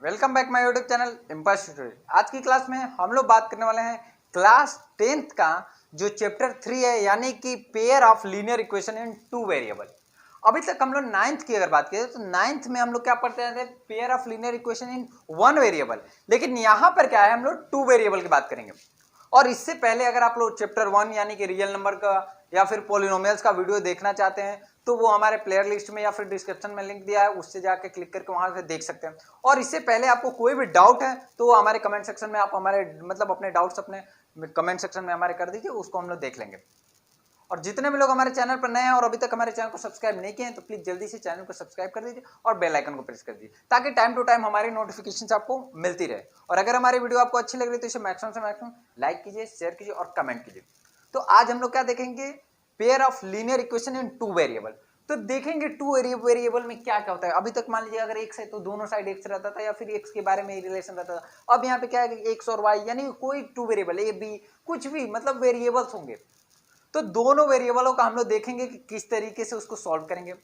Welcome back my YouTube channel impulse tutorial. आज की class में हम लोग बात करने वाले हैं क्लास 10th का जो चैप्टर 3 है, यानी कि pair of linear equation in two variable. अभी तक हम लोग 9th की अगर बात करें तो 9th में हम लोग क्या पढ़ते थे, pair of linear equation in one variable. लेकिन यहाँ पर क्या है, हम लोग टू वेरिएबल की बात करेंगे। और इससे पहले अगर आप लोग चैप्टर 1 यानी कि रियल नंबर का या फिर पॉलिनोमियल्स का वीडियो देखना चाहते हैं तो वो हमारे प्लेयर लिस्ट में या फिर डिस्क्रिप्शन में लिंक दिया है, उससे जाके क्लिक करके वहां से देख सकते हैं। और इससे पहले आपको कोई भी डाउट है तो वो हमारे कमेंट सेक्शन में आप हमारे अपने डाउट्स अपने कमेंट सेक्शन में हमारे कर दीजिए, उसको हम लोग देख लेंगे। और जितने भी लोग हमारे चैनल पर नए हैं और अभी तक हमारे चैनल को सब्सक्राइब नहीं किए हैं तो प्लीज जल्दी से चैनल को सब्सक्राइब कर दीजिए और बेल आइकन को प्रेस कर दीजिए, ताकि टाइम टू टाइम हमारी नोटिफिकेशंस आपको मिलती रहे। और अगर हमारी वीडियो आपको अच्छी लग रही है तो इसे मैक्सिमम से मैक्सिमम लाइक कीजिए, शेयर कीजिए और कमेंट कीजिए। तो आज हम लोग क्या देखेंगे, pair of linear equation in two variable. तो देखेंगे टू वेरिएबल में क्या क्या होता है। अभी तक मान लीजिए अगर एक्स है तो दोनों साइड एक्स रहता था या फिर एक्स के बारे में रिलेशन रहता था। अब यहाँ पे क्या है कि एक्स और वाई यानी कोई टू वेरिएबल ए बी कुछ भी मतलब वेरिएबल्स होंगे, तो दोनों वेरिएबलों का हम लोग देखेंगे कि किस तरीके से उसको सॉल्व करेंगे।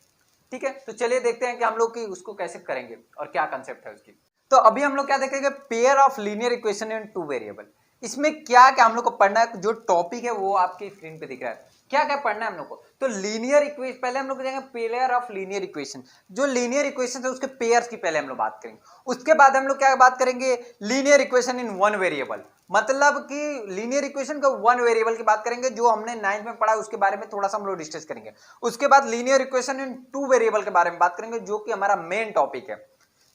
ठीक है, तो चलिए देखते हैं कि हम लोग की उसको कैसे करेंगे और क्या कंसेप्ट है उसकी। तो अभी हम लोग क्या देखेंगे, pair of linear equation in two variable. इसमें क्या क्या हम लोग को पढ़ना है, जो टॉपिक है वो आपकी स्क्रीन पे दिख रहा है। क्या क्या पढ़ना है हम लोग को, तो लीनियर इक्वेशन पहले हम लोग देखेंगे, पेयर ऑफ लीनियर इक्वेशन। जो लीनियर इक्वेशन है उसके पेयर्स की पहले हम लोग बात करेंगे। उसके बाद हम लोग क्या बात करेंगे, linear equation in one variable. मतलब कि लीनियर इक्वेशन का वन वेरिएबल की बात करेंगे, जो हमने 9th में पढ़ा उसके बारे में थोड़ा सा हम लोग डिस्कस करेंगे। उसके बाद linear equation in two variable के बारे में बात करेंगे, जो कि हमारा मेन टॉपिक है।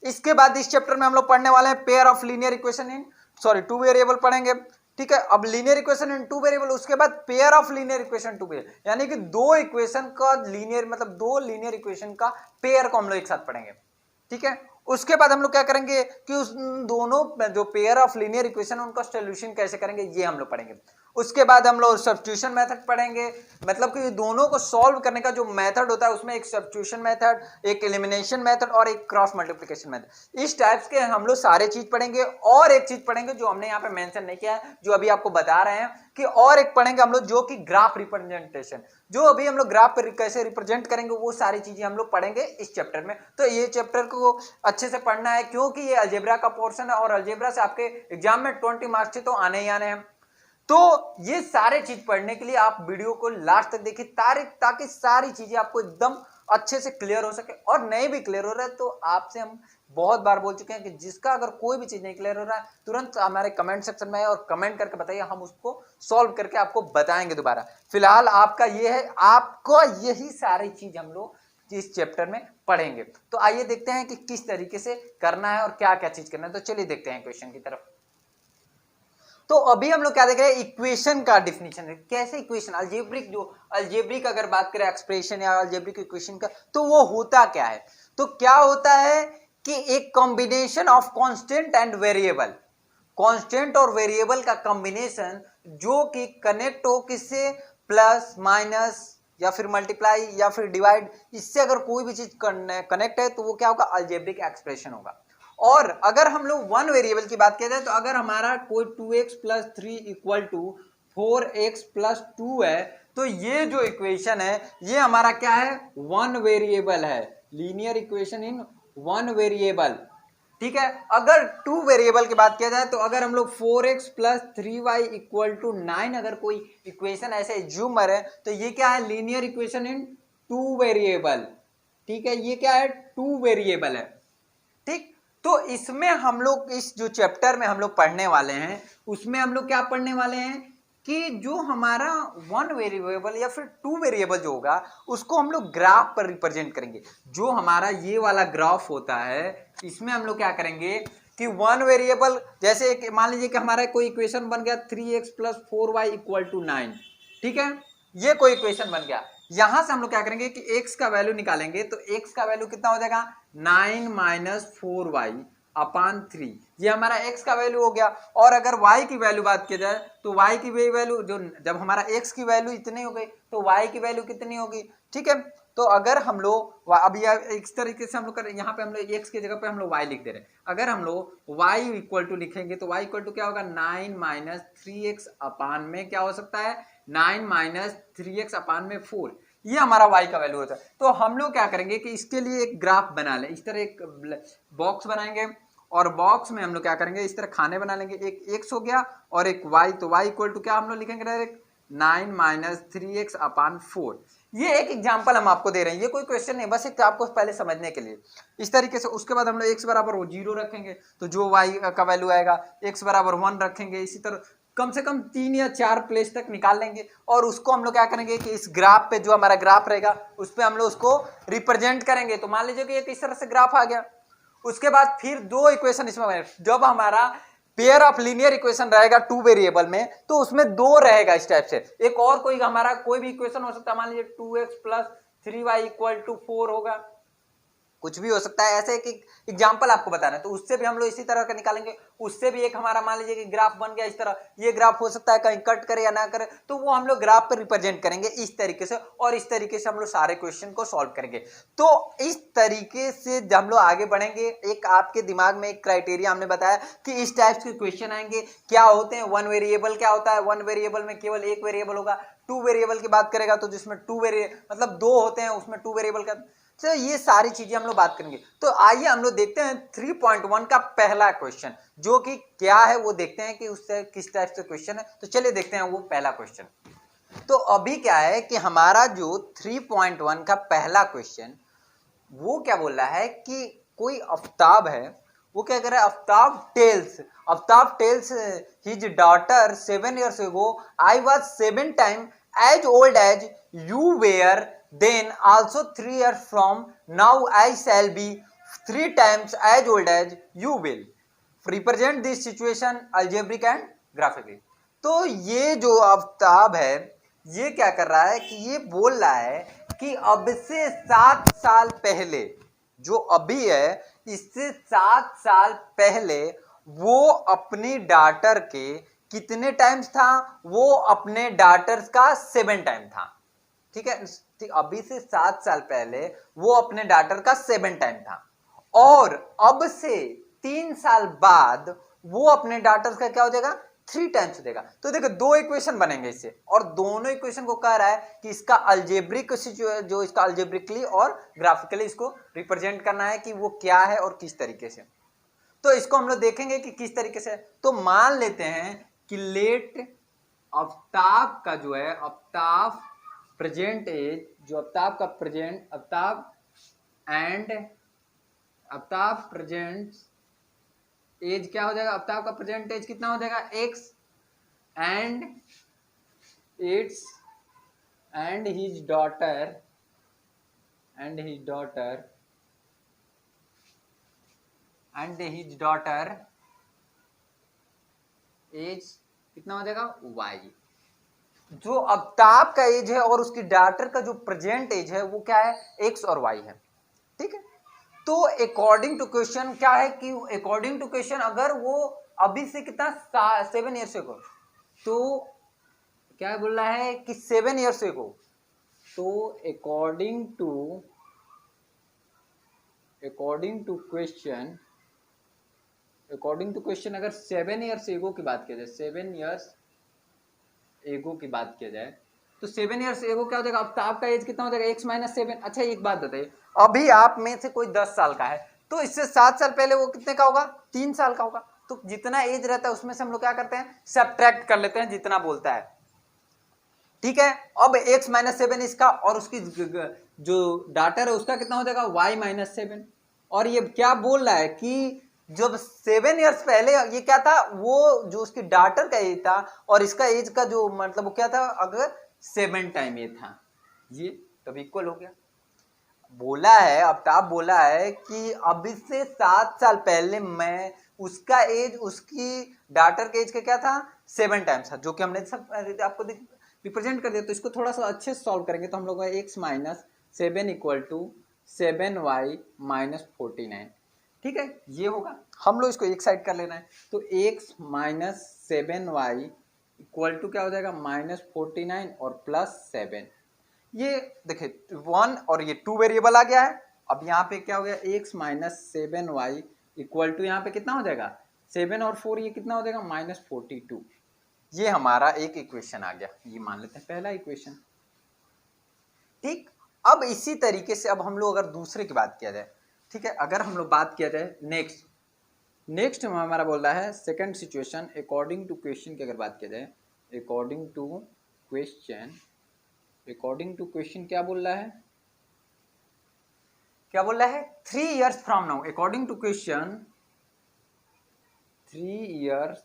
इसके बाद इस चैप्टर में हम लोग पढ़ने वाले हैं pair of linear equation in two variable पढ़ेंगे। ठीक है, अब linear equation in two variable, उसके बाद pair of linear equation two variable, यानी कि दो इक्वेशन का लीनियर मतलब दो लीनियर इक्वेशन का पेयर को हम लोग एक साथ पढ़ेंगे। ठीक है, उसके बाद हम लोग क्या करेंगे कि उस दोनों जो पेयर ऑफ लीनियर इक्वेशन उनका सॉल्यूशन कैसे करेंगे ये हम लोग पढ़ेंगे। उसके बाद हम लोग सब्स्टिट्यूशन मेथड पढ़ेंगे, मतलब कि दोनों को सॉल्व करने का जो मेथड होता है उसमें एक सब्स्टिट्यूशन मेथड, एक एलिमिनेशन मेथड और एक क्रॉस मल्टीप्लिकेशन मेथड। इस टाइप्स के हम लोग सारे चीज पढ़ेंगे। और एक चीज पढ़ेंगे जो हमने यहाँ पे मेंशन नहीं किया है, जो अभी आपको बता रहे हैं कि और एक पढ़ेंगे हम लोग, जो कि ग्राफ रिप्रेजेंटेशन। जो अभी हम लोग ग्राफ पर कैसे रिप्रेजेंट करेंगे वो सारी चीजें हम लोग पढ़ेंगे इस चैप्टर में। तो ये चैप्टर को अच्छे से पढ़ना है, क्योंकि ये अलजेब्रा का पोर्शन है और अलजेब्रा से आपके एग्जाम में 20 मार्क्स से तो आने ही आने हैं। तो ये सारे चीज पढ़ने के लिए आप वीडियो को लास्ट तक देखिए, ताकि सारी चीजें आपको एकदम अच्छे से क्लियर हो सके। और नहीं भी क्लियर हो रहा है तो आपसे हम बहुत बार बोल चुके हैं कि जिसका अगर कोई भी चीज नहीं क्लियर हो रहा है तुरंत हमारे कमेंट सेक्शन में और कमेंट करके बताइए, हम उसको सॉल्व करके आपको बताएंगे दोबारा। फिलहाल आपका ये है, आपको यही सारी चीज हम लोग इस चैप्टर में पढ़ेंगे। तो आइए देखते हैं कि किस तरीके से करना है और क्या क्या चीज करना है। तो चलिए देखते हैं क्वेश्चन की तरफ। तो अभी हम लोग क्या देख रहे हैं, इक्वेशन का डिफिनीशन है। कैसे इक्वेशन, अलजेब्रिक, जो अलजेब्रिक अगर बात करें एक्सप्रेशन या अलजेब्रिक इक्वेशन का, तो वो होता क्या है। तो क्या होता है कि एक combination of constant and variable, constant और वेरिएबल का कॉम्बिनेशन जो कि कनेक्ट हो किससे, प्लस माइनस या फिर मल्टीप्लाई या फिर डिवाइड, इससे अगर कोई भी चीज कनेक्ट है तो वो क्या होगा, अलजेब्रिक एक्सप्रेशन होगा। और अगर हम लोग वन वेरिएबल की बात करते हैं तो अगर हमारा कोई 2x plus 3 equal to 4x plus 2 है, तो ये जो इक्वेशन है ये हमारा क्या है, वन वेरिएबल है, linear equation in one variable. ठीक है, अगर टू वेरिएबल की बात किया जाए तो अगर हम लोग 4x plus 3y equal to 9 अगर कोई इक्वेशन ऐसे एज्यूमर है तो ये क्या है, linear equation in two variable. ठीक है, ये क्या है, टू वेरिएबल है। ठीक, तो इसमें हम लोग इस जो चैप्टर में हम लोग पढ़ने वाले हैं उसमें हम लोग क्या पढ़ने वाले हैं कि जो हमारा वन वेरिएबल या फिर टू वेरिएबल जो होगा उसको हम लोग ग्राफ पर रिप्रेजेंट करेंगे। जो हमारा ये वाला ग्राफ होता है इसमें हम लोग क्या करेंगे कि वन वेरिएबल, जैसे मान लीजिए कि हमारा कोई इक्वेशन बन गया 3x plus 4y equal to 9। ठीक है, ये कोई इक्वेशन बन गया। यहां से हम लोग क्या करेंगे कि x का वैल्यू निकालेंगे, तो x का वैल्यू कितना हो जाएगा, 9 माइनस 4y अपान 3, ये हमारा x का वैल्यू हो गया। और अगर y की वैल्यू बात की जाए तो y की वैल्यू, जो जब हमारा x की वैल्यू इतनी हो गई तो y की वैल्यू कितनी होगी। ठीक है, तो अगर हम लोग अब इस तरीके से हम लोग करें, यहाँ पे हम लोग x की जगह पे हम लोग y लिख दे रहे हैं। अगर हम लोग y इक्वल टू लिखेंगे तो y इक्वल टू क्या होगा, 9 माइनस 3x अपान में क्या हो सकता है, 9 माइनस 3x अपान में 4, ये हमारा y का वैल्यू होता है। तो हम लोग क्या करेंगे कि इसके लिए एक ग्राफ बना लें, इस तरह एक बॉक्स बनाएंगे और बॉक्स में हम लोग क्या करेंगे, इस तरह खाने बना लेंगे, एक x हो गया और एक y, तो y इक्वल टू क्या हम लोग लिखेंगे डायरेक्ट 9 माइनस 3x अपान 4। ये एक एग्जाम्पल हम आपको दे रहे हैं, ये कोई क्वेश्चन नहीं, बस एक आपको पहले समझने के लिए इस तरीके से। उसके बाद हम लोग x बराबर 0 रखेंगे तो जो y का वैल्यू आएगा, x बराबर 1 रखेंगे, इसी तरह कम से कम 3 या 4 प्लेस तक निकाल लेंगे और उसको हम लोग क्या करेंगे कि इस ग्राफ पे, जो हमारा ग्राफ रहेगा उस पे हम लोग उसको रिप्रेजेंट करेंगे। तो मान लीजिए कि एक इस तरह से ग्राफ आ गया। उसके बाद फिर दो इक्वेशन इसमें बने, जब हमारा पेयर ऑफ लीनियर इक्वेशन रहेगा 2 वेरिएबल में तो उसमें 2 रहेगा इस टाइप से। एक और कोई हमारा कोई भी इक्वेशन हो सकता है, मान लीजिए 2x plus 3y equal to 4 होगा, कुछ भी हो सकता है। ऐसे एक एग्जाम्पल आपको बताना है, तो उससे भी हम लोग इसी तरह का निकालेंगे। उससे भी एक हमारा मान लीजिए कि ग्राफ बन गया इस तरह, ये ग्राफ हो सकता है कहीं कट करे या ना करे, तो वो हम लोग ग्राफ पर रिप्रेजेंट करेंगे इस तरीके से, और इस तरीके से हम लोग सारे क्वेश्चन को सॉल्व करेंगे। तो इस तरीके से हम लोग आगे बढ़ेंगे। एक आपके दिमाग में एक क्राइटेरिया हमने बताया कि इस टाइप के क्वेश्चन आएंगे, क्या होते हैं, 1 वेरिएबल क्या होता है, 1 वेरिएबल में केवल एक वेरिएबल होगा। 2 वेरिएबल की बात करेगा तो जिसमें 2 वेरिएबल मतलब 2 होते हैं, उसमें 2 वेरिएबल का, तो ये सारी चीजें हम लोग बात करेंगे। तो आइए हम लोग देखते हैं 3.1 का पहला क्वेश्चन, जो कि क्या है वो देखते हैं कि उससे किस टाइप से क्वेश्चन है। तो चलिए देखते हैं वो पहला क्वेश्चन। तो अभी क्या है कि हमारा जो 3.1 का पहला क्वेश्चन, वो क्या बोल रहा है कि कोई आफ्ताब है, वो क्या कर रहा है, Aftab tales his daughter 7 years ago I was 7 times as old as you were then, also 3 years from now I shall be 3 times as old as you will. Represent this situation algebraic and graphically. तो ये जो आफ्ताब है ये क्या कर रहा है कि ये बोल रहा है कि अब से 7 साल पहले, जो अभी है इससे 7 साल पहले वो अपनी डॉटर के कितने टाइम्स था, वो अपने डॉटर्स का 7 टाइम था। ठीक है, ठीक, अभी से 7 साल पहले वो अपने डॉटर का 7 टाइम था, और अब से 3 साल बाद वो अपने डॉटर्स का क्या हो जाएगा, 3 टाइम्स देगा। तो देखो दो इक्वेशन बनेंगे इससे, और दोनों इक्वेशन को कह रहा है कि इसका अल्जेब्रिक जो इसका अल्जेब्रिकली और ग्राफिकली इसको रिप्रेजेंट करना है कि वो क्या है और किस तरीके से। तो इसको हम लोग देखेंगे कि किस तरीके से। तो मान लेते हैं कि लेट आफ्ताब का जो है, आफ्ताब प्रेजेंट एज, जो आफ्ताब का प्रेजेंट, आफ्ताब प्रेजेंट एज क्या हो जाएगा, आफ्ताब का प्रेजेंट एज कितना हो जाएगा, x and its and his daughter age कितना हो जाएगा, y। जो आफ्ताब का एज है और उसकी डॉटर का जो प्रेजेंट एज है वो क्या है, x और y है। ठीक है, तो अकॉर्डिंग टू क्वेश्चन क्या है कि अकॉर्डिंग टू क्वेश्चन अगर वो अभी से कितना 7 years ago, तो क्या बोल रहा है कि 7 years ago, तो अकॉर्डिंग टू क्वेश्चन अगर 7 years ago की बात किया जाए, 7 years ago की बात किया जाए, तो 7 years ago क्या हो जाएगा, आफ्ताब का एज कितना हो जाएगा, x माइनस 7। अच्छा एक बात बताइए, अभी आप में से कोई 10 साल का है तो इससे 7 साल पहले वो कितने का होगा, 3 साल का होगा। तो जितना एज रहता है उसमें से हम लोग क्या करते हैं, सब्ट्रैक्ट कर लेते हैं जितना बोलता है। ठीक है, अब x माइनस 7 इसका, और उसकी जो डॉटर है उसका कितना हो जाएगा, y माइनस 7। और ये क्या बोल रहा है कि जब 7 years पहले ये क्या था, वो जो उसकी डॉटर का एज था और इसका एज का जो मतलब वो क्या था, अगर 7 टाइम ये था, ये तब इक्वल हो गया। बोला है, आफ्ताब बोला है कि अभी से 7 साल पहले मैं उसका एज, उसकी डॉटर के एज का क्या था, 7 टाइम्स था, जो कि हमने सब आपको रिप्रेजेंट कर दिया। तो इसको थोड़ा सा अच्छे से सॉल्व करेंगे तो हम लोग x minus 7 equal to 7y minus 49। ठीक है, ये होगा, हम लोग इसको एक साइड कर लेना है। तो x minus 7y equal to क्या हो जाएगा, माइनस 49 और प्लस 7। ये देखिए 1 और ये 2 वेरिएबल आ गया है। अब यहाँ पे क्या हो गया, x minus 7y equal to यहाँ पे कितना हो जाएगा, 7 और 4 ये कितना हो जाएगा, माइनस 42। ये हमारा एक इक्वेशन आ गया, ये मान लेते हैं पहला इक्वेशन। ठीक, अब इसी तरीके से अब हम लोग अगर दूसरे की बात किया जाए, ठीक है, अगर हम लोग बात किया जाए नेक्स्ट, नेक्स्ट हमारा बोल रहा है second situation according to question की अगर बात किया जाए, according to question, according to question क्या बोल रहा है, क्या बोल रहा है 3 years from now, according to question 3 years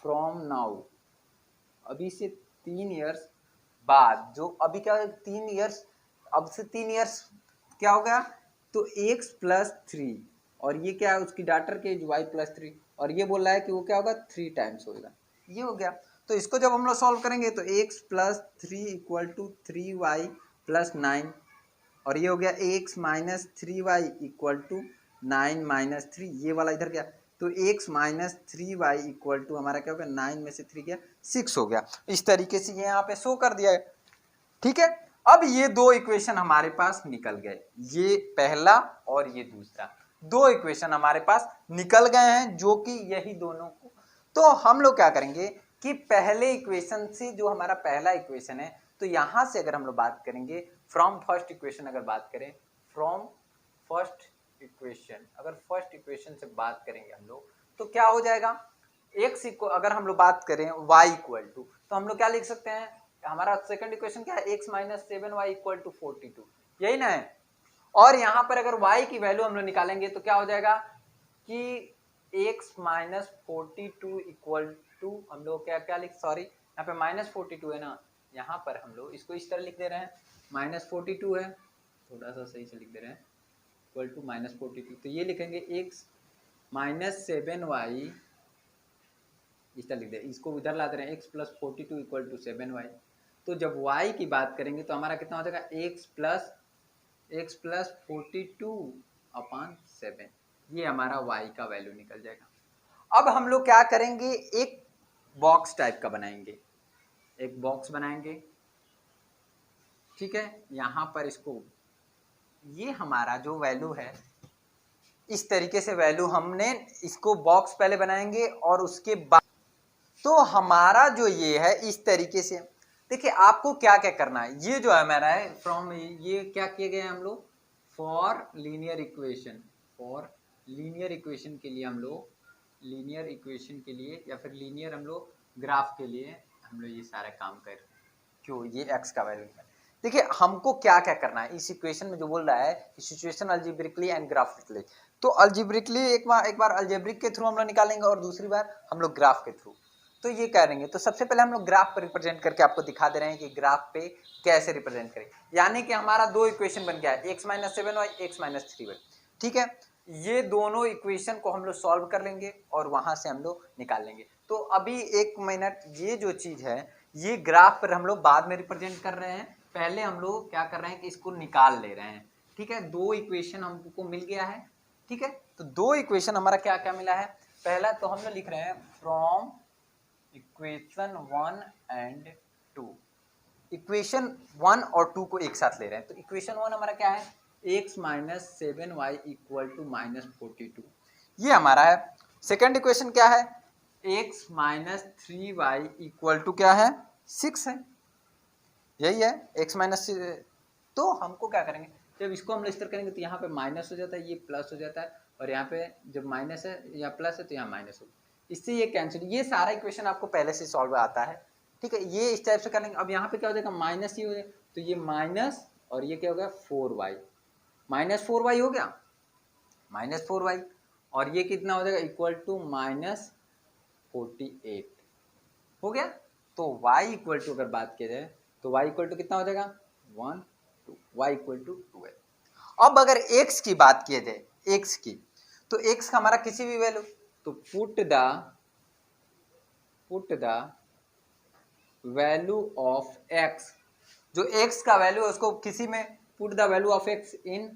from now, अभी से 3 years बाद, जो अभी क्या 3 years, अब से 3 years क्या होगा, तो x प्लस 3 और ये क्या है उसकी डाटर के y प्लस 3 और ये बोल रहा है कि वो क्या होगा 3 टाइम्स होगा, ये हो गया। तो इसको जब हम लोग सॉल्व करेंगे तो x plus 3 equal to 3y plus 9 और ये हो गया x minus 3y equal to 9 minus 3, ये वाला इधर गया तो x minus 3y equal to हमारा क्या हो गया 9 में से 3 गया 6 हो गया। इस तरीके से ये यहाँ पे शो कर दिया है, ठीक है। अब ये दो इक्वेशन हमारे पास निकल गए, ये पहला और ये दूसरा, दो इक्वेशन हमारे पास निकल गए हैं जो कि यही दोनों को, तो हम लोग क्या करेंगे कि पहले इक्वेशन से जो हमारा पहला इक्वेशन है, तो यहां से अगर हम लोग बात करेंगे फ्रॉम फर्स्ट इक्वेशन, अगर बात करें फ्रॉम फर्स्ट इक्वेशन, अगर फर्स्ट इक्वेशन से बात करेंगे हम लोग तो क्या हो जाएगा, x इक्वल, अगर हम लोग बात करें y इक्वल टू, तो हम लोग क्या लिख सकते हैं, हमारा सेकंड इक्वेशन क्या है x minus 7y equal to 42, यही ना है। और यहाँ पर अगर y की वैल्यू हम लोग निकालेंगे तो क्या हो जाएगा कि x माइनस 42 इक्वल टू, हम लोग क्या क्या लिख, सॉरी यहाँ पे माइनस 42 है ना, यहाँ पर हम लोग इसको इस तरह लिख दे रहे हैं, माइनस 42 है, थोड़ा सा सही से लिख दे रहे हैं, इक्वल टू माइनस 42, तो ये लिखेंगे x माइनस 7y, इस तरह लिख दे, इसको उधर ला दे रहे हैं x plus 42 equal to 7y, तो जब y की बात करेंगे तो हमारा कितना हो जाएगा x प्लस 42 अपॉन 7, ये हमारा y का वैल्यू निकल जाएगा। अब हम लोग क्या करेंगे, एक बॉक्स टाइप का बनाएंगे, एक बॉक्स बनाएंगे, ठीक है। यहां पर इसको, ये हमारा जो वैल्यू है इस तरीके से वैल्यू हमने इसको बॉक्स पहले बनाएंगे और उसके बाद, तो हमारा जो ये है इस तरीके से, देखिए आपको क्या क्या करना है, ये जो है हमारा है फ्रॉम, ये क्या किए गए हम लोग for linear equation, for linear equation के लिए हम लोग, लीनियर इक्वेशन के लिए या फिर लीनियर हम लोग ग्राफ के लिए हम लोग ये सारा काम कर रहे हैं, क्यों ये x का वैल्यू है। देखिए हमको क्या क्या करना है इस इक्वेशन में, जो बोल रहा है सिचुएशन अल्जेब्रिकली एंड ग्राफिकली, तो अल्जेब्रिकली एक बार अल्जेब्रिक के थ्रू हम लोग निकालेंगे और दूसरी बार हम लोग ग्राफ के थ्रू, तो ये करेंगे। तो सबसे पहले हम लोग ग्राफ पर रिप्रेजेंट करके आपको दिखा दे रहे हैं कि ग्राफ पे कैसे रिप्रेजेंट करें, यानी कि हमारा दो इक्वेशन बन गया है x minus 7y x minus 3y, ठीक है। ये दोनों इक्वेशन को हम लोग सॉल्व कर लेंगे और वहां से हम लोग निकाल लेंगे। तो अभी एक मिनट, ये जो चीज है ये ग्राफ पर हम लोग बाद में रिप्रेजेंट कर रहे हैं, पहले हम लोग क्या कर रहे हैं कि इसको निकाल ले रहे हैं, ठीक है। दो इक्वेशन हमको मिल गया है, ठीक है। तो दो इक्वेशन हमारा क्या क्या मिला है, पहला तो हम लोग लिख रहे हैं फ्रॉम इक्वेशन 1 एंड 2, इक्वेशन 1 और 2 को एक साथ ले रहे हैं, तो इक्वेशन 1 हमारा क्या है x minus 7y equal to minus 42, ये हमारा है। सेकेंड इक्वेशन क्या है, x minus 3y equal to क्या है 6 है, यही है x माइनस। तो हमको क्या करेंगे, जब इसको हम इस तरह करेंगे तो यहाँ पे माइनस हो जाता है, ये प्लस हो जाता है, और यहाँ पे जब माइनस है या प्लस है तो यहाँ माइनस हो, इससे ये कैंसिल, ये सारा इक्वेशन आपको पहले से सॉल्व आता है, ठीक है। ये इस टाइप से करेंगे। अब यहाँ पे क्या हो जाएगा माइनस ही हो जाएगा, तो ये माइनस और ये क्या हो गया 4y, माइनस 4y हो गया, माइनस 4y, और ये कितना हो जाएगा इक्वल टू माइनस 48 हो गया। तो y इक्वल टू अगर बात किया जाए तो y इक्वल टू कितना हो जाएगा 1 2, y इक्वल टू 12। अब अगर x की बात किया जाए, x की, तो x का हमारा किसी भी वैल्यू, तो put the value of x, जो x का वैल्यू है उसको किसी में, put the value of x in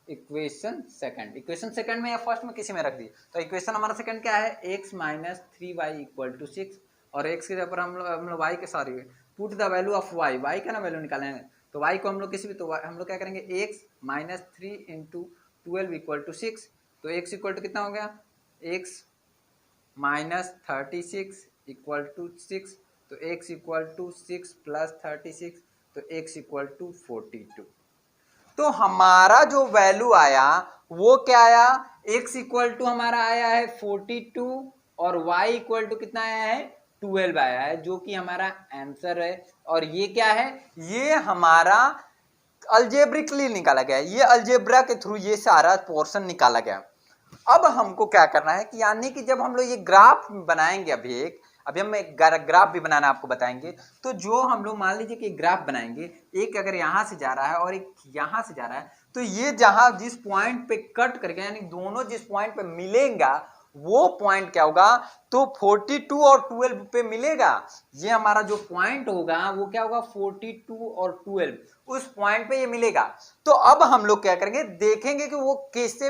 equation second, equation second में या फर्स्ट में किसी में रख दिए, तो इक्वेशन हमारा सेकंड क्या है x minus 3y equal to 6, और x के ऊपर हम लोग y के, sorry put the value of y का ना वैल्यू निकालेंगे, तो y को हम लोग किसी भी, तो हम लोग क्या करेंगे x minus 3 into 12 equal to 6, तो x इक्वल टू कितना हो गया x माइनस 36 इक्वल टू 6, तो x इक्वल टू 6 प्लस 36, तो x इक्वल टू 42। तो हमारा जो वैल्यू आया वो क्या आया, x इक्वल टू हमारा आया है 42 और y इक्वल टू कितना आया है 12 आया है, जो कि हमारा आंसर है। और ये क्या है, ये हमारा अल्जेब्रिकली निकाला गया है, ये अल्जेब्रा के थ्रू ये सारा पोर्शन निकाला गया। अब हमको क्या करना है कि यानी कि जब हम लोग ये ग्राफ बनाएंगे, अभी हम एक ग्राफ भी बनाना आपको बताएंगे। तो जो हम लोग मान लीजिए कि ग्राफ बनाएंगे, एक अगर यहां से जा रहा है और एक यहां से जा रहा है, तो ये जहां जिस पॉइंट पे कट करके यानी दोनों जिस पॉइंट पे मिलेगा वो पॉइंट क्या होगा, तो 42 और 12 पे मिलेगा। ये हमारा जो पॉइंट होगा वो क्या होगा 42 और 12, उस पॉइंट पे ये मिलेगा। तो अब हम लोग क्या करेंगे, देखेंगे कि वो कैसे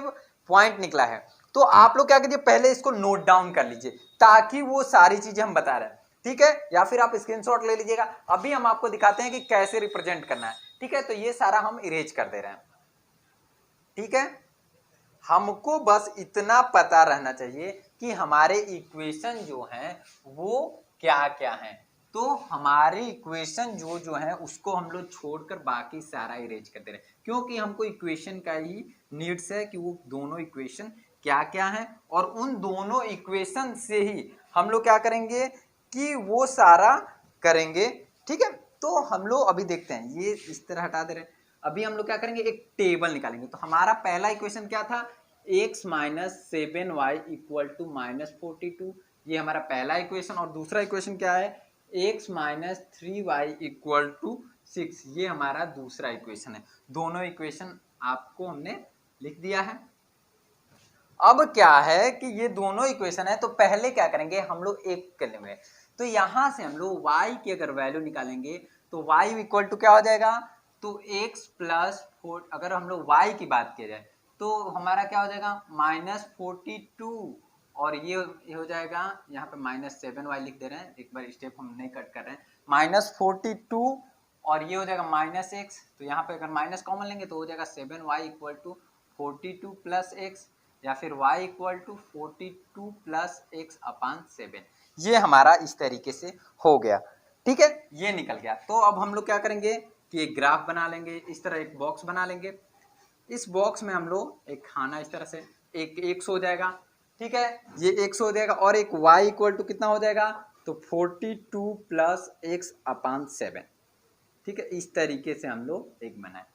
पॉइंट निकला है। तो आप लोग क्या कीजिए, पहले इसको नोट डाउन कर लीजिए ताकि वो सारी चीजें हम बता रहे हैं, ठीक है, या फिर आप स्क्रीनशॉट ले लीजिएगा। अभी हम आपको दिखाते हैं कि कैसे रिप्रेजेंट करना है, ठीक है। तो ये सारा हम इरेज कर दे रहे हैं, ठीक है। हमको बस इतना पता रहना चाहिए कि हमारे इक्वेशन जो हैं वो क्या क्या हैं। तो हमारे इक्वेशन जो जो है उसको हम लोग छोड़कर बाकी सारा इरेज कर दे रहे हैं, क्योंकि हमको इक्वेशन का ही नीड्स है कि वो दोनों इक्वेशन क्या क्या हैं, और उन दोनों इक्वेशन से ही हम लोग क्या करेंगे कि वो सारा करेंगे, ठीक है। तो हम लोग अभी देखते हैं, ये इस तरह हटा दे रहे हैं। अभी हम लोग क्या करेंगे, एक टेबल निकालेंगे। तो हमारा पहला इक्वेशन क्या था, x minus 7y equal to minus 42, ये हमारा पहला इक्वेशन। और दूसरा इक्वेशन क्या है, x minus 3y equal to 6, ये हमारा दूसरा इक्वेशन है। दोनों इक्वेशन आपको हमने लिख दिया है। अब क्या है कि ये दोनों इक्वेशन है, तो पहले क्या करेंगे हम लोग एक कर लेंगे। तो यहां से हम लोग y की अगर वैल्यू निकालेंगे तो y इक्वल टू क्या हो जाएगा, तो x प्लस 4, अगर हम लोग y की बात किया जाए तो हमारा क्या हो जाएगा -42, और ये हो जाएगा यहाँ पे -7y लिख दे रहे हैं, एक बार स्टेप हम नहीं कट कर रहे हैं, -42 और ये हो जाएगा -x। तो यहाँ पे अगर माइनस कॉमन लेंगे तो हो जाएगा 7y equal to 42 plus x, या फिर y equal to 42 plus x upon 7। ये हमारा इस तरीके से हो गया, ठीक है, ये निकल गया। तो अब हम लोग क्या करेंगे कि एक ग्राफ बना लेंगे, इस तरह एक बॉक्स बना लेंगे। इस बॉक्स में हम लोग एक खाना इस तरह से एक x हो जाएगा, ठीक है, ये x हो जाएगा, और एक y इक्वल टू कितना हो जाएगा, तो 42 प्लस x अपान 7, ठीक है। इस तरीके से हम लोग एक बनाए,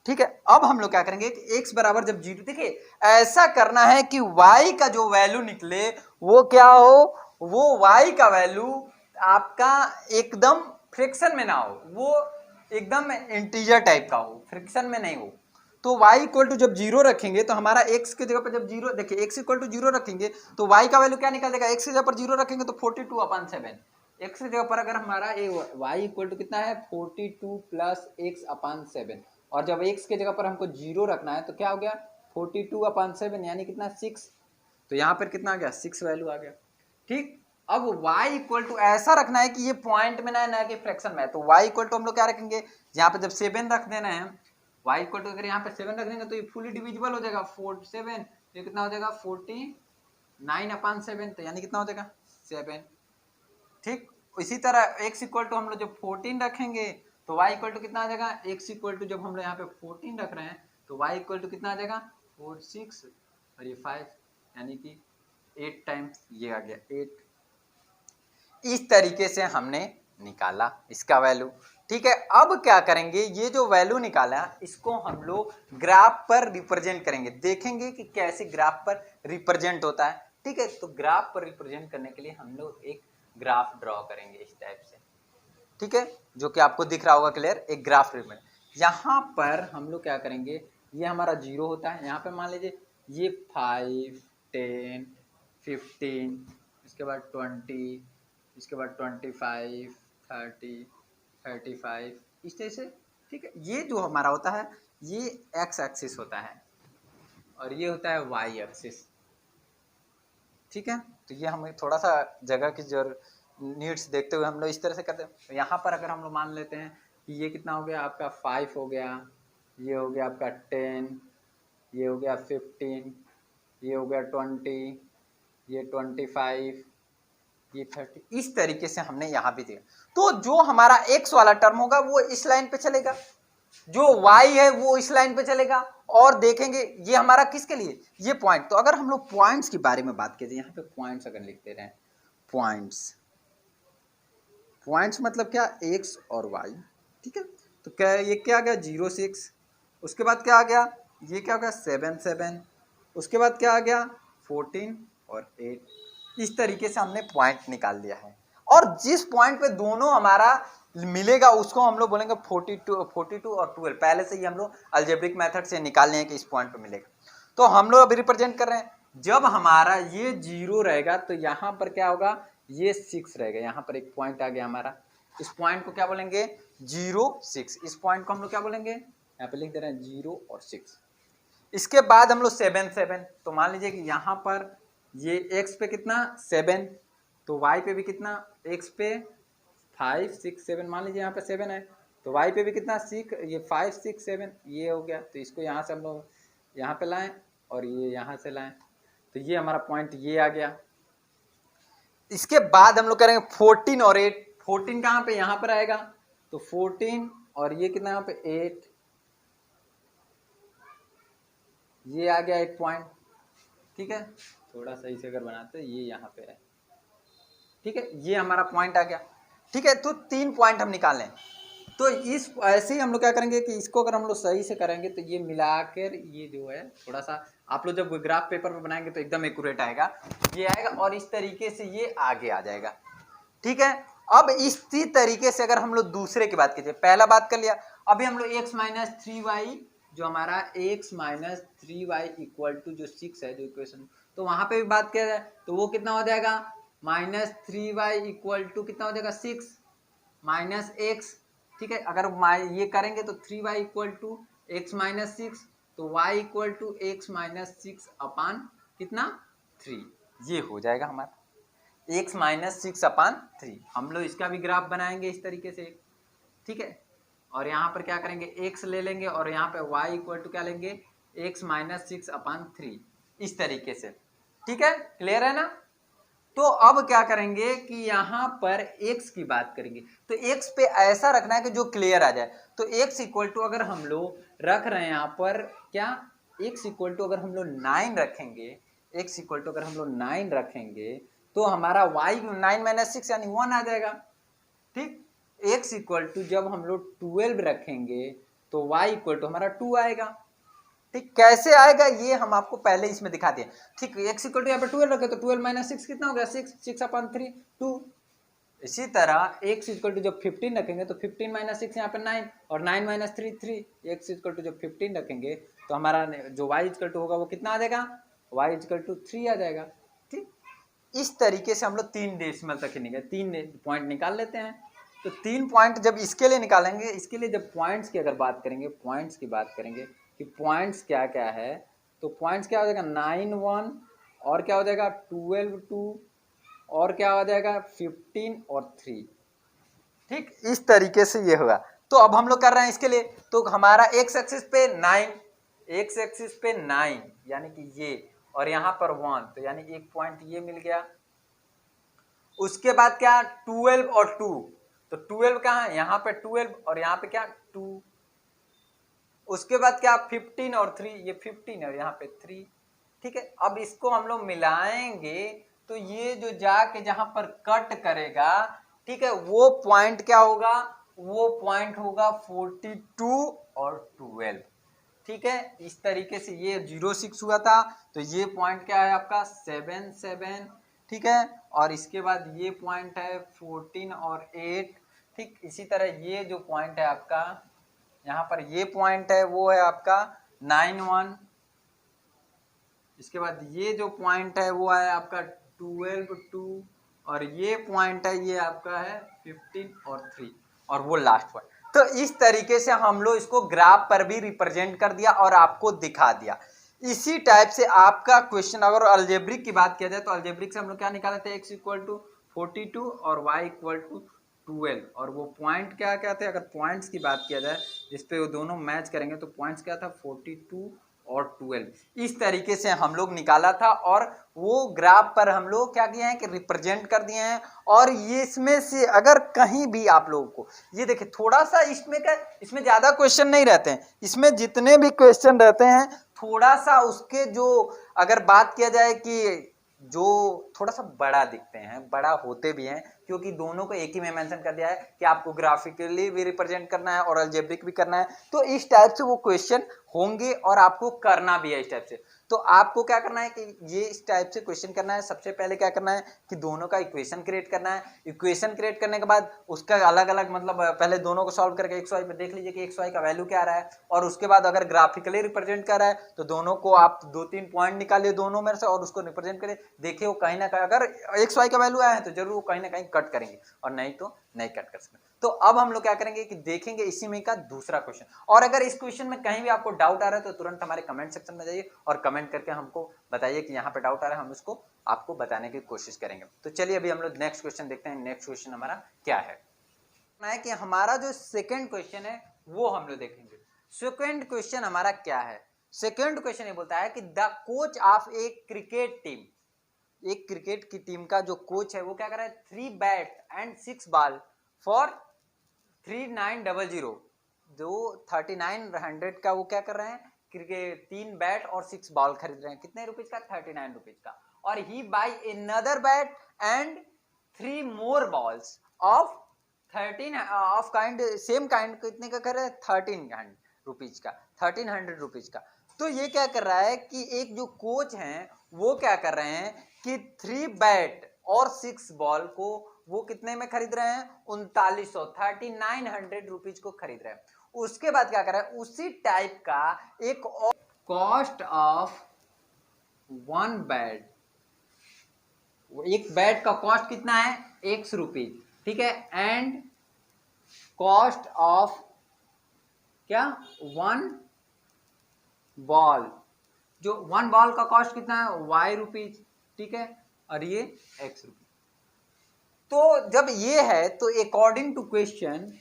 ठीक है। अब हम लोग क्या करेंगे कि x बराबर जब 0, देखिए ऐसा करना है कि y का जो वैल्यू निकले वो क्या हो, वो y का वैल्यू आपका एकदम फ्रैक्शन में ना हो, वो एकदम इंटीजर टाइप का हो, फ्रैक्शन में नहीं हो। तो y इक्वल टू जब 0 रखेंगे तो हमारा x की जगह पर जब 0, देखिए x इक्वल टू 0 रखेंगे तो y का वैल्यू क्या निकल देगा, x की जगह पर 0 रखेंगे तो 42 अपान 7, x की जगह पर अगर हमारा y इक्वल टू कितना है 42 प्लस x अपान 7, और जब x की जगह पर हमको 0 रखना है तो क्या हो गया 42 अपान 7 यानी कितना 6, तो यहाँ पर कितना आ गया 6 वैल्यू आ गया, ठीक। अब y इक्वल टू ऐसा रखना है कि ये पॉइंट में ना कि फ्रैक्शन में, तो y इक्वल टू हम लोग क्या रखेंगे, यहाँ पे जब 7 रख देना है, y इक्वल टू अगर यहाँ पे 7 रख देंगे तो ये फुली डिविजिबल हो जाएगा 47, ये कितना हो जाएगा 49 अपान 7, तो यानी कितना हो जाएगा 7, ठीक। इसी तरह x इक्वल टू हम लोग जब 14 रखेंगे तो y इक्वल टू कितना आ जाएगा, x इक्वल टू जब हम लोग यहाँ पे 14 रख रहे हैं तो y इक्वल टू कितना आ जाएगा 4 6 और ये 5, यानी कि 8 टाइम्स ये आ गया 8। इस तरीके से हमने निकाला इसका वैल्यू, ठीक है। अब क्या करेंगे, ये जो वैल्यू निकाला इसको हम लोग ग्राफ पर रिप्रेजेंट करेंगे, देखेंगे कि कैसे ग्राफ पर रिप्रेजेंट होता है, ठीक है। तो ग्राफ पर रिप्रेजेंट करने के लिए हम लोग एक ग्राफ ड्रॉ करेंगे इस टाइप से, ठीक है, जो कि आपको दिख रहा होगा क्लियर, एक ग्राफ रिप्रेजेंट। यहाँ पर हम लोग क्या करेंगे, ये हमारा 0 होता है, यहाँ पे मान लीजिए ये 5 10 15, इसके बाद 20, इसके बाद 25 30 35, इस तरह से, ठीक है। ये जो हमारा होता है ये x एक्सिस होता है और ये होता है y एक्सिस, ठीक है। तो ये हमें थोड़ा सा जगह की जो नीड्स देखते हुए हम लोग इस तरह से करते हैं। तो यहाँ पर अगर हम लोग मान लेते हैं कि ये कितना हो गया आपका 5 हो गया, ये हो गया आपका 10, ये हो गया 15, ये हो गया 20, ये 25, ये 30, इस तरीके से हमने यहाँ भी दिया। तो जो हमारा x वाला टर्म होगा वो इस लाइन पे चलेगा, जो y है वो इस लाइन पे चलेगा, और देखेंगे ये हमारा किसके लिए, ये पॉइंट। तो अगर हम लोग पॉइंट्स के बारे में बात करें, यहाँ पे पॉइंट्स अगर लिखते रहे, पॉइंट्स, पॉइंट्स मतलब क्या, x और y, ठीक है। तो क्या ये क्या आ गया 0 6, उसके बाद क्या आ गया, ये क्या हो गया 7 7, उसके बाद क्या आ गया 14 और 8। इस तरीके से हमने पॉइंट निकाल लिया है, और जिस पॉइंट पे दोनों हमारा मिलेगा उसको हम लोग बोलेंगे 42 और 12। पहले से ही हम लोग अलजेब्रिक मेथड से निकाल लें कि इस पॉइंट पे मिलेगा। तो हम लोग अभी रिप्रेजेंट कर रहे हैं, जब हमारा ये 0 रहेगा तो यहाँ पर क्या होगा, ये 6 रहेगा। यहाँ पर एक पॉइंट आ गया हमारा, इस पॉइंट को क्या बोलेंगे 0 6। इस पॉइंट को हम लोग क्या बोलेंगे, यहाँ पे लिख दे रहे हैं 0 और 6। इसके बाद हम लोग 7 7, तो मान लीजिए कि यहाँ पर ये x पे कितना 7, तो y पे भी कितना, x पे 5 6 7, मान लीजिए यहाँ पे 7 है, तो y पे भी कितना 6, ये 5 6 7, ये हो गया। तो इसको यहाँ से हम लोग यहाँ पे लाएं और ये यहाँ से लाएं, तो ये हमारा पॉइंट ये आ गया। इसके बाद हम लोग करेंगे 14 और 8। 14 कहाँ पे, यहाँ पर आएगा, तो 14 और ये कितना यहाँ पे 8, ये आ गया एक पॉइंट, ठीक है। थोड़ा सही से अगर बनाते हैं, ये यहाँ पे है, ठीक है, ये हमारा पॉइंट आ गया, ठीक है। तो 3 पॉइंट हम निकाल लें। तो इस ऐसे ही हम लोग क्या करेंगे कि इसको अगर हम लोग सही से करेंगे तो ये मिलाकर ये जो है थोड़ा सा, आप लोग जब ग्राफ पेपर पे बनाएंगे तो एकदम एक्यूरेट आएगा, ये आएगा, और इस तरीके से ये आगे आ जाएगा, ठीक है। अब इसी तरीके से अगर हम लोग दूसरे की बात कीजिए, पहला बात कर लिया, अभी हम लोग x माइनस 3y, जो हमारा x minus 3y equal to जो 6 है जो इक्वेशन, तो वहां पे भी बात किया जाए तो वो कितना हो जाएगा, माइनस 3y इक्वल टू कितना हो जाएगा 6 माइनस x, ठीक है। अगर ये करेंगे तो 3y equal to X minus 6, तो y equal to X minus 6 upon कितना 3, ये हो जाएगा हमारा x माइनस 6 अपान 3। हम लोग इसका भी ग्राफ बनाएंगे इस तरीके से, ठीक है। और यहाँ पर क्या करेंगे, x ले लेंगे और यहाँ पे y इक्वल टू क्या लेंगे, x माइनस 6 अपान 3, इस तरीके से, ठीक है। क्लियर है ना। तो अब क्या करेंगे कि यहाँ पर x की बात करेंगे, तो x पे ऐसा रखना है कि जो क्लियर आ जाए। तो x इक्वल टू अगर हम लोग रख रहे हैं यहाँ पर क्या, x इक्वल टू अगर हम लोग 9 रखेंगे, x इक्वल टू अगर हम लोग 9 रखेंगे तो हमारा y 9 माइनस 6 यानी 1 आ जाएगा, ठीक। x इक्वल टू जब हम लोग 12 रखेंगे तो y इक्वल टू हमारा 2 आएगा, ठीक। कैसे आएगा ये हम आपको पहले इसमें दिखा दिए, ठीक। x इक्वल टू यहाँ पे 12 रखे तो 12 माइनस 6 कितना हो गया 6, 6 अपॉन 3 2। इसी तरह x इक्वल टू जब 15 रखेंगे तो 15 माइनस 6 यहाँ पे 9, और 9 माइनस 3 3। x इक्वल टू जब 15 रखेंगे तो हमारा जो y इक्वल टू होगा वो कितना आ जाएगा, y इक्वल टू 3 आ जाएगा, ठीक। इस तरीके से हम लोग 3 डेसिमल तक ही निकाल, 3 पॉइंट निकाल लेते हैं। तो 3 पॉइंट जब इसके लिए निकालेंगे, इसके लिए जब पॉइंट्स की अगर बात करेंगे, पॉइंट्स की बात करेंगे कि पॉइंट्स क्या क्या है, तो पॉइंट्स क्या हो जाएगा 9 1, और क्या हो जाएगा 12 2, और क्या हो जाएगा 15 और 3, ठीक। इस तरीके से ये होगा। तो अब हम लोग कर रहे हैं इसके लिए, तो हमारा एक्स एक्सिस पे 9, एक्स एक्सिस पे 9 यानी कि ये, और यहाँ पर 1, तो यानी एक पॉइंट ये मिल गया। उसके बाद क्या 12 और 2, तो 12 कहाँ है, यहाँ पे 12 और यहाँ पे क्या 2। उसके बाद क्या 15 और 3, ये 15 और यहाँ पे 3, ठीक है। अब इसको हम लोग मिलाएंगे तो ये जो जाके जहां पर कट करेगा, ठीक है, वो पॉइंट क्या होगा, वो पॉइंट होगा 42 और 12, ठीक है। इस तरीके से ये 0 6 हुआ था, तो ये पॉइंट क्या है आपका 7 7, ठीक है। और इसके बाद ये पॉइंट है 14 और 8, ठीक। इसी तरह ये जो पॉइंट है आपका यहाँ पर, ये पॉइंट है वो है आपका 9 1। इसके बाद ये जो पॉइंट है वो है आपका 12 2, और ये पॉइंट है ये आपका है 15 और 3, और वो लास्ट पॉइंट। तो इस तरीके से हम लोग इसको ग्राफ पर भी रिप्रेजेंट कर दिया और आपको दिखा दिया। इसी टाइप से आपका क्वेश्चन, अगर अलजेब्रिक की बात किया जाए तो अलजेब्रिक से हम लोग क्या निकाले थे, x इक्वल टू 42 और y इक्वल टू 12, और वो पॉइंट क्या क्या थे, अगर पॉइंट्स की बात किया जाए जिस पे वो दोनों मैच करेंगे तो पॉइंट्स क्या था 42 और 12 इस तरीके से हम लोग निकाला था और वो ग्राफ पर हम लोग क्या किए हैं कि रिप्रेजेंट कर दिए हैं। और ये इसमें से अगर कहीं भी आप लोगों को ये देखिए थोड़ा सा इसमें ज्यादा क्वेश्चन नहीं रहते हैं, इसमें जितने भी क्वेश्चन रहते हैं थोड़ा सा उसके जो अगर बात किया जाए कि जो थोड़ा सा बड़ा दिखते हैं, बड़ा होते भी हैं, क्योंकि दोनों को एक ही में मेंशन कर दिया है कि आपको ग्राफिकली भी रिप्रेजेंट करना है और अलजेब्रिक भी करना है। तो इस टाइप से वो क्वेश्चन होंगे और आपको करना भी है इस टाइप से। तो आपको क्या करना है कि ये इस टाइप से क्वेश्चन करना है। सबसे पहले क्या करना है कि दोनों का इक्वेशन क्रिएट करना है। इक्वेशन क्रिएट करने के बाद उसका अलग अलग मतलब पहले दोनों को सॉल्व करके एक्स वाई पे देख लीजिए कि एक्स वाई का वैल्यू क्या आ रहा है, और उसके बाद अगर ग्राफिकली रिप्रेजेंट कर रहा है तो दोनों को आप 2-3 पॉइंट निकालिए दोनों में से और उसको रिप्रेजेंट करिए। देखिए वो कहीं ना कहीं अगर एक्स वाई का वैल्यू आया है तो जरूर वो कहीं ना कहीं कट करेंगे और नहीं तो नहीं कट कर सकते। तो अब हम लोग क्या करेंगे कि देखेंगे इसी में का दूसरा क्वेश्चन। और अगर इस क्वेश्चन में कहीं भी आपको डाउट आ रहा है तो तुरंत हमारे कमेंट सेक्शन में जाइए और कमेंट करके हमको बताइए कि यहाँ पे डाउट आ रहा है, हम उसको आपको बताने की कोशिश करेंगे। तो चलिए अभी हम लोग नेक्स्ट क्वेश्चन देखते हैं। नेक्स्ट क्वेश्चन हमारा क्या है कि हमारा जो सेकंड क्वेश्चन है वो हम लोग देखेंगे। सेकंड क्वेश्चन हमारा क्या है? सेकंड क्वेश्चन ये बोलता है कि the coach of A cricket team, एक क्रिकेट की टीम का जो कोच है वो क्या कर रहा है 3 बैट एंड 6 बॉल फॉर 3900, जो 3900 का वो क्या कर रहे हैं क्रिकेट 3 बैट और 6 बॉल खरीद रहे हैं। कितने रुपीज का? 39 रुपीज का। और he buy another bat and 3 more balls of 13 of kind same kind, कितने का कर रहे हैं 1300 रुपीज का, 1300 रुपीज का। तो ये क्या कर रहा है कि एक जो कोच हैं वो क्या कर रहे हैं कि 3 बैट और 6 बॉल को वो कितने में खरीद रहे हैं 3900 रुपीज को खरीद रहे हैं। उसके बाद क्या कर रहा है उसी टाइप का एक और कॉस्ट ऑफ 1 बैट, एक बैट का कॉस्ट कितना है 100 रुपीज, ठीक है। एंड कॉस्ट ऑफ क्या 1 बॉल, जो 1 बॉल का कॉस्ट कितना है y रुपीज, ठीक है, और ये x रुपीज। तो जब ये है तो अकॉर्डिंग टू क्वेश्चन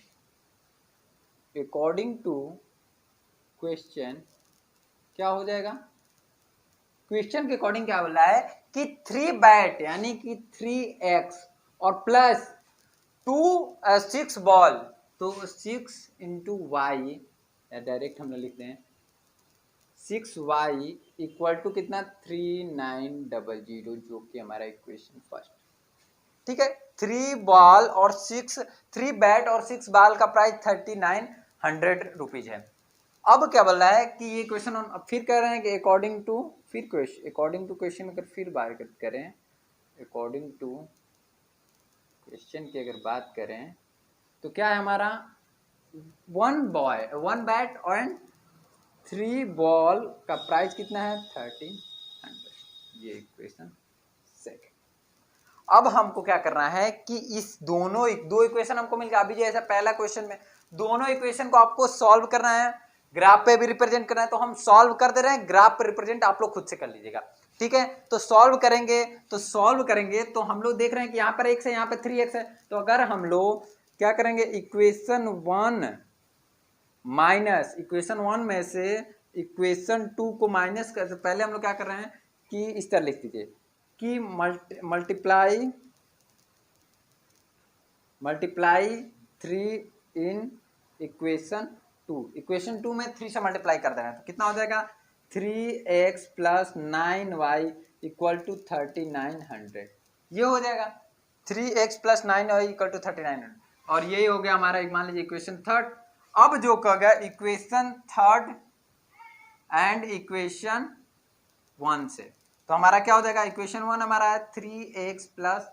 क्या हो जाएगा? क्वेश्चन के अकॉर्डिंग क्या बोल रहा है कि 3 बैट यानी कि 3x और प्लस 6 बॉल, तो 6 इंटू वाई, डायरेक्ट हम लोग लिखते हैं 6y इक्वल टू कितना 3900, जो कि हमारा इक्वेशन फर्स्ट, ठीक है। 3 बैट और 6 बॉल का प्राइस 3900 रुपीज है। अब क्या बोल रहा है कि ये क्वेश्चन अब फिर कह रहे हैं कि अकॉर्डिंग टू क्वेश्चन अगर फिर बात करें, अकॉर्डिंग टू क्वेश्चन की अगर बात करें तो क्या है हमारा 1 बैट और 3 बॉल का प्राइस कितना है 1300, ये इक्वेशन सेकंड। अब हमको क्या करना है कि इस दो इक्वेशन हमको मिल गया। अभी जैसा पहला क्वेश्चन में दोनों इक्वेशन को आपको सॉल्व करना है, ग्राफ पे भी रिप्रेजेंट करना है, तो हम सॉल्व कर दे रहे हैं, ग्राफ पे रिप्रेजेंट आप लोग खुद से कर लीजिएगा, ठीक है। तो सॉल्व करेंगे तो हम लोग देख रहे हैं कि यहाँ पर x है, यहाँ पे 3x है। तो अगर हम लोग क्या करेंगे इक्वेशन 1 माइनस इक्वेशन 1 में से इक्वेशन 2 को माइनस कर, पहले हम लोग क्या कर रहे हैं कि इस तरह लिख दीजिए कि मल्टीप्लाई 3 इन इक्वेशन 2, इक्वेशन 2 में 3 से मल्टीप्लाई कर देना है तो कितना हो जाएगा 3x plus 9y equal to 3900, ये हो जाएगा 3x plus 9y equal to 3900। और यही हो गया हमारा मान लीजिए इक्वेशन थर्ड। अब जो कह गया इक्वेशन थर्ड एंड इक्वेशन 1 से, तो हमारा क्या हो जाएगा इक्वेशन 1 हमारा है 3x plus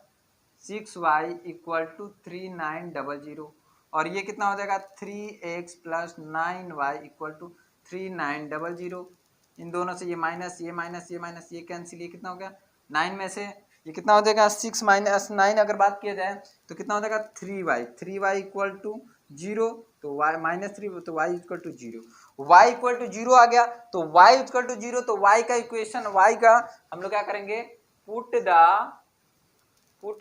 6y equal to 3900, और ये कितना हो जाएगा 3x plus 9y equal to 3900। इन दोनों से ये माइनस ये कैंसिल, ये कितना हो गया 9 में से ये कितना हो जाएगा 6 माइनस 9 अगर बात किया जाए तो कितना हो जाएगा 3y इक्वल टू 0, तो y माइनस 3 तो y equal to 0, y equal to 0 आ गया। तो y इक्वल टू 0 तो y का इक्वेशन y का हम लोग क्या करेंगे put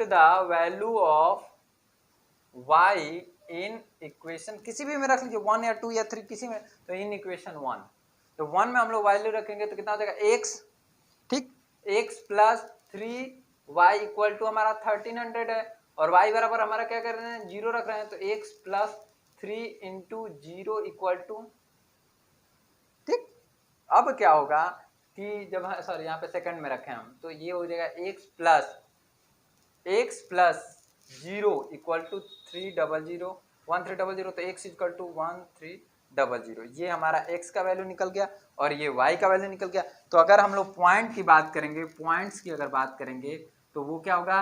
the value of y in equation किसी भी में रख लीजिए 1 या 2 या 3 किसी में, तो इन इक्वेशन 1, तो 1 में हम लोग वैल्यू रखेंगे तो कितना हो जाएगा x, ठीक, x plus 3y equal to हमारा 1300 है, और y बराबर हमारा क्या कर रहे हैं, 0 रख रहे हैं, तो x plus 3 into 0 equal to, ठीक। अब क्या होगा कि जब सॉरी यहाँ पे सेकंड में रखे हम, तो ये हो जाएगा x प्लस 0 इक्वल टू 300 1300, तो x इक्वल टू 1300, ये हमारा x का वैल्यू निकल गया और ये y का वैल्यू निकल गया। तो अगर हम लोग पॉइंट की बात करेंगे, पॉइंट्स की अगर बात करेंगे तो वो क्या होगा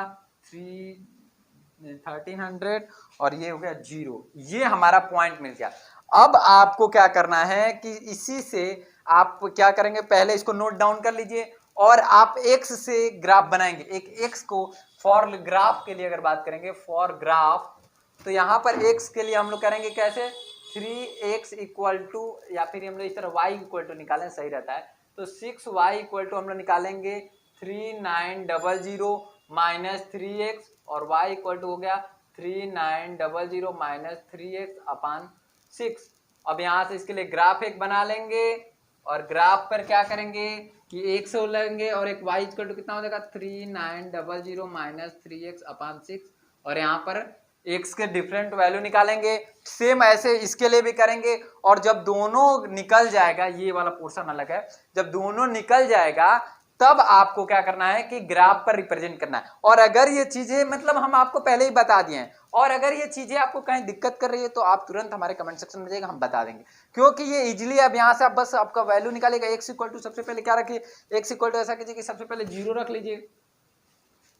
1300 और ये हो गया 0, ये हमारा पॉइंट मिल गया। अब आपको क्या करना है कि इसी से आप क्या करेंगे, पहले इसको नोट डाउन कर लीजिए और आप x से ग्राफ बनाएंगे। एक x को फॉर ग्राफ के लिए अगर बात करेंगे, फॉर ग्राफ, तो यहाँ पर x के लिए हम लोग करेंगे कैसे, 3x इक्वल टू, या फिर हम लोग इस तरह y इक्वल टू निकालें, सही रहता है, तो 6y इक्वल टू हम लोग निकालेंगे 3900 माइनस 3x, और y इक्वल टू हो गया 3900 माइनस 3x अपान 6। अब यहाँ से इसके लिए ग्राफ एक बना लेंगे और ग्राफ पर क्या करेंगे कि एक से लेंगे और एक y इक्वल टू कितना हो जाएगा 3900 माइनस 3x अपान 6, और यहाँ पर x के डिफरेंट वैल्यू निकालेंगे। सेम ऐसे इसके लिए भी करेंगे, और जब दोनों निकल जाएगा, ये वाला पोर्शन अलग है, जब दोनों निकल जाएगा तब आपको क्या करना है कि ग्राफ पर रिप्रेजेंट करना है। और अगर ये चीजें मतलब हम आपको पहले ही बता दिए हैं, और अगर ये चीजें आपको कहीं दिक्कत कर रही है तो आप तुरंत हमारे कमेंट सेक्शन में जाइएगा, हम बता देंगे, क्योंकि ये इजीली अब यहाँ से आप बस आपका वैल्यू निकालेगा। x इक्वल टू सबसे पहले क्या रखिए, x इक्वल टू ऐसा कीजिए कि सबसे पहले 0 रख लीजिए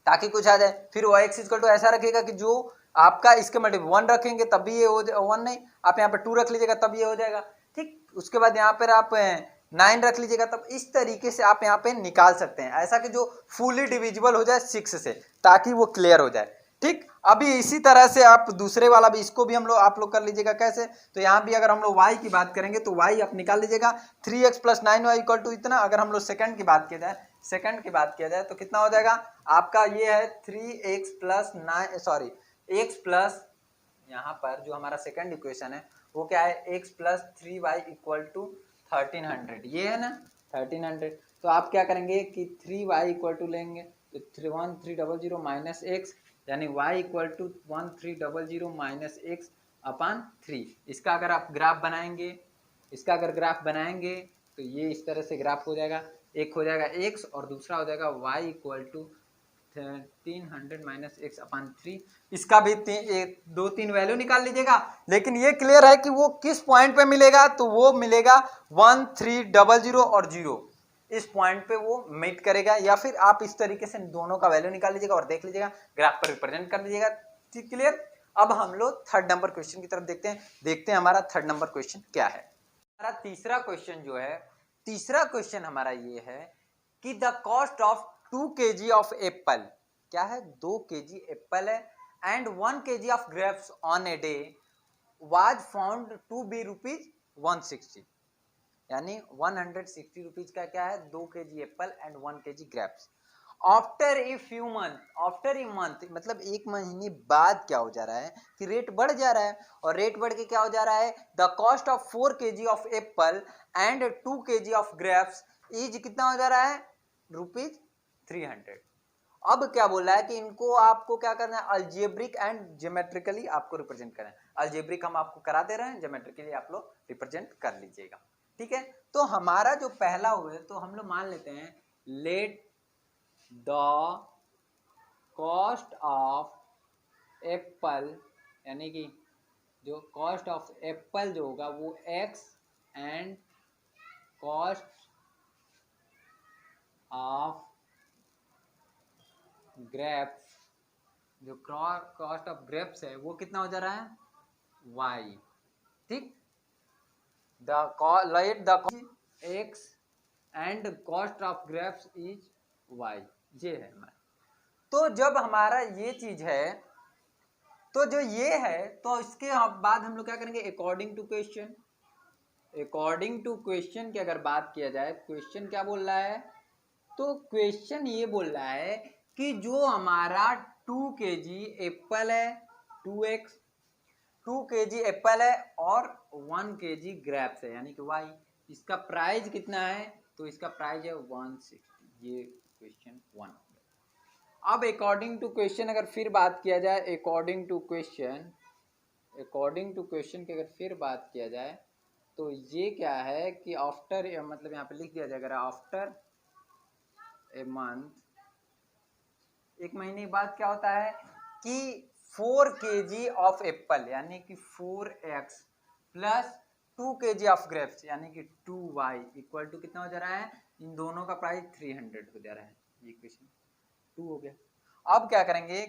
ताकि कुछ आ जाए, फिर y इक्वल टू ऐसा रखिएगा कि जो आपका इसके मल्टीपल 1 रखेंगे तब भी ये हो जाए, 1 नहीं, आप यहाँ पर 2 रख लीजिएगा तब ये हो जाएगा, ठीक। उसके बाद यहाँ पर आप 9 रख लीजिएगा, तब इस तरीके से आप यहाँ पे निकाल सकते हैं, ऐसा कि जो फुली डिविजिबल हो जाए 6 से, ताकि वो क्लियर हो जाए, ठीक। अभी इसी तरह से आप दूसरे वाला भी, इसको भी हम लोग आप लोग कर लीजिएगा कैसे, तो यहाँ भी अगर हम लोग y की बात करेंगे तो y आप निकाल लीजिएगा 3x plus 9y equal to इतना। अगर हम लोग सेकंड की बात किया जाए, सेकंड की बात किया जाए तो कितना हो जाएगा आपका, ये है 3x plus 9 sorry x plus, यहाँ पर जो हमारा सेकंड इक्वेशन है वो क्या है, x plus 3y equal to 1300, ये है ना 1300। तो आप क्या करेंगे कि 3y इक्वल टू लेंगे तो 1300 माइनस x, यानी y equal to 1300 minus x upon 3। इसका अगर आप ग्राफ बनाएंगे, इसका अगर ग्राफ बनाएंगे तो ये इस तरह से ग्राफ हो जाएगा, एक हो जाएगा x और दूसरा हो जाएगा y equal to 1300 minus x upon 3। इसका भी 2-3 वैल्यू निकाल लीजिएगा, लेकिन ये क्लियर है कि वो किस पॉइंट पे मिलेगा, तो वो मिलेगा 1300 और 0, इस पॉइंट पे वो मीट करेगा। या फिर आप इस तरीके से दोनों का वैल्यू निकाल लीजिएगा और देख लीजिएगा, ग्राफ पर रिप्रेजेंट कर लीजिएगा, ठीक, क्लियर। अब हम लोग थर्ड नंबर क्वेश्चन की तरफ देखते हैं हमारा थर्ड नंबर क्वेश्चन क्या है। हमारा तीसरा क्वेश्चन जो है, तीसरा क्वेश्चन हमारा ये है कि the cost of 2 kg of apple, क्या है 2 kg एप्पल है, and 1 kg of grapes on a day was found to be ₹160, यानी 160 रुपीज का क्या है 2 kg apple and 1 kg grapes. After a few month, after a month मतलब एक महीने बाद क्या हो जा रहा है कि रेट बढ़ जा रहा है, और रेट बढ़ के क्या हो जा रहा है, the cost of 4 kg of Apple and 2 kg of grapes is कितना हो जा रहा है ₹300। अब क्या बोल रहा है कि इनको आपको क्या करना है, अल्जेब्रिक एंड ज्योमेट्रिकली आपको रिप्रेजेंट करना है। अल्जेब्रिक हम आपको करा दे रहे हैं, ज्योमेट्रिकली आप लोग रिप्रेजेंट कर लीजिएगा, ठीक है। तो हमारा जो पहला हुआ तो हम लोग मान लेते हैं, let the cost of Apple, यानी कि जो कॉस्ट ऑफ एप्पल जो होगा वो x and cost of grapes, जो कॉस्ट ऑफ ग्रेप्स है वो कितना हो जा रहा है y, ठीक। Let the x and cost of grapes is y, ये है हमारा। तो जब हमारा ये चीज है, तो जो ये है, तो इसके बाद हम लोग क्या करेंगे, according to question, according to question की अगर बात किया जाए, क्वेश्चन क्या बोल रहा है, तो क्वेश्चन ये बोल रहा है कि जो हमारा 2 kg एप्पल है, 2 kg एप्पल है और 1 kg ग्रेप्स है, यानी कि y, इसका प्राइस कितना है, तो इसका प्राइस है 160। ये क्वेश्चन 1 हो गया। अब अकॉर्डिंग टू क्वेश्चन अगर फिर बात किया जाए, अकॉर्डिंग टू क्वेश्चन की अगर फिर बात किया जाए तो ये क्या है कि आफ्टर, मतलब यहाँ पे लिख दिया जाएगा आफ्टर ए मंथ, एक महीने बाद क्या होता है कि 4 kg ऑफ एप्पल यानी कि 4x plus 2 kg of grapes यानी कि 2y इक्वल टू कितना हो जा रहा है, इन दोनों का प्राइस 300 हो जा रहा है। ये क्वेश्चन 2 हो गया। अब क्या करेंगे,